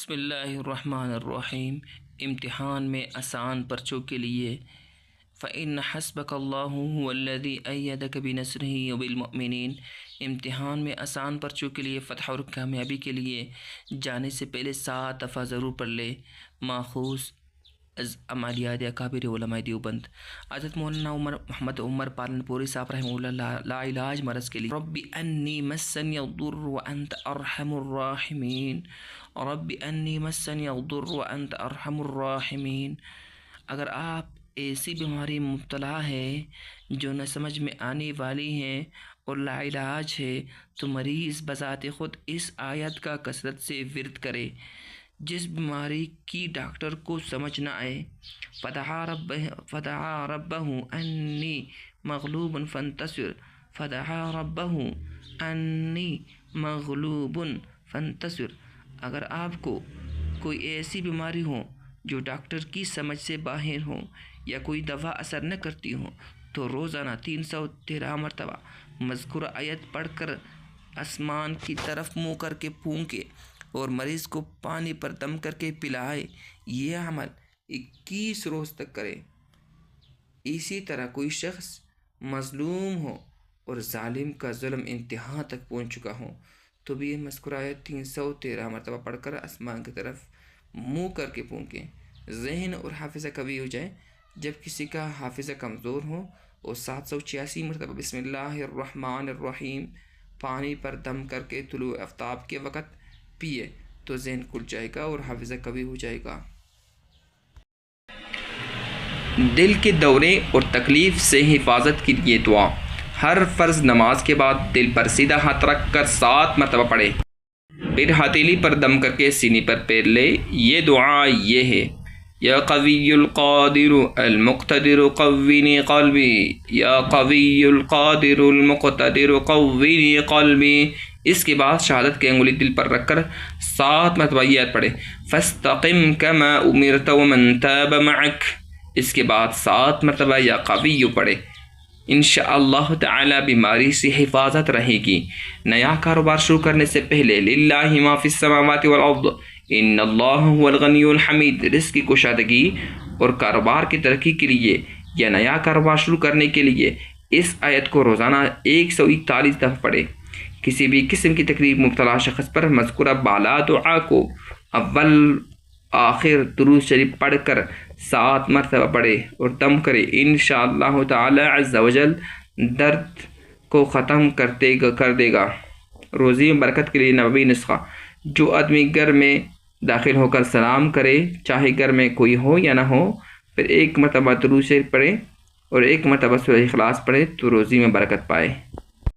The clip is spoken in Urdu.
بسم اللہ الرحمن الرحیم۔ امتحان میں آسان پرچوں کے لیے فَإِنَّ حَسْبَكَ اللَّهُ هُوَ الَّذِي أَيَّدَكَ بِنَصْرِهِ وَبِالْمُؤْمِنِينَ۔ امتحان میں آسان پرچوں کے لیے فتح اور کامیابی کے لیے جانے سے پہلے 7 دفعہ ضرور پڑھ لے۔ ماخوذ از عملیات اکابر علماء دیوبند۔ حضرت مولانا محمد عمر پالنپوری صاحب رحمہ اللہ لا علاج مرض کے لیے رب انی مسنی الضر وانت ارحم الراحمین، رب انی مسنی الضر وانت ارحم الراحمین۔ اگر آپ ایسی بیماری مبتلا ہے جو نہ سمجھ میں آنے والی ہے اور لا علاج ہے تو مریض بذات خود اس آیت کا کثرت سے ورد کرے۔ جس بیماری کی ڈاکٹر کو سمجھ نہ آئے فدعا ربہ انی مغلوب فانتصر، فدعا ربہ انی مغلوب فانتصر۔ اگر آپ کو کوئی ایسی بیماری ہو جو ڈاکٹر کی سمجھ سے باہر ہو یا کوئی دوا اثر نہ کرتی ہو تو روزانہ 313 مرتبہ مذکورہ آیت پڑھ کر آسمان کی طرف منہ کر کے پھونکے اور مریض کو پانی پر دم کر کے پلائے۔ یہ عمل 21 روز تک کرے۔ اسی طرح کوئی شخص مظلوم ہو اور ظالم کا ظلم انتہا تک پہنچ چکا ہو تو بھی یہ مذکورہ آیت 313 مرتبہ پڑھ کر آسمان کی طرف منہ کر کے پھونکے۔ ذہن اور حافظہ قوی ہو جائے۔ جب کسی کا حافظہ کمزور ہو اور 786 مرتبہ بسم اللہ الرحمن الرحیم پانی پر دم کر کے طلوع آفتاب کے وقت پیے تو ذہن کھل جائے گا اور حافظہ قوی ہو جائے گا۔ دل کے دورے اور تکلیف سے حفاظت کے لیے دعا۔ ہر فرض نماز کے بعد دل پر سیدھا ہاتھ رکھ کر 7 مرتبہ پڑھے، پھر ہتھیلی پر دم کر کے سینے پر پیر لے۔ یہ دعا یہ ہے: یا قوی القادر المقتدر قوینی قلبی، یا قوی القادر المقتدر قوینی قلبی۔ اس کے بعد شہادت کی انگلی دل پر رکھ کر 7 مرتبہ یہ آیت پڑھے: فاستقم کما امرت ومن تاب معک۔ اس کے بعد 7 مرتبہ یا قوی پڑھے۔ انشاءاللہ تعالی بیماری سے حفاظت رہے گی۔ نیا کاروبار شروع کرنے سے پہلے للہ ما فی السماوات والارض ان اللہ هو الغنی الحمید، رزق کی کشادگی اور کاروبار کی ترقی کے لیے یا نیا کاروبار شروع کرنے کے لیے اس آیت کو روزانہ 141 دفعہ پڑھے۔ کسی بھی قسم کی تکلیف مبتلا شخص پر مذکورہ بالا دعا کو اول آخر درود شریف پڑھ کر 7 مرتبہ پڑھے اور دم کرے۔ انشاءاللہ تعالی عز وجل درد کو ختم کر دے گا۔ روزی میں برکت کے لیے نبوی نسخہ: جو آدمی گھر میں داخل ہو کر سلام کرے، چاہے گھر میں کوئی ہو یا نہ ہو، پھر 1 مرتبہ درود شریف پڑھے اور 1 مرتبہ سورہ اخلاص پڑھے تو روزی میں برکت پائے۔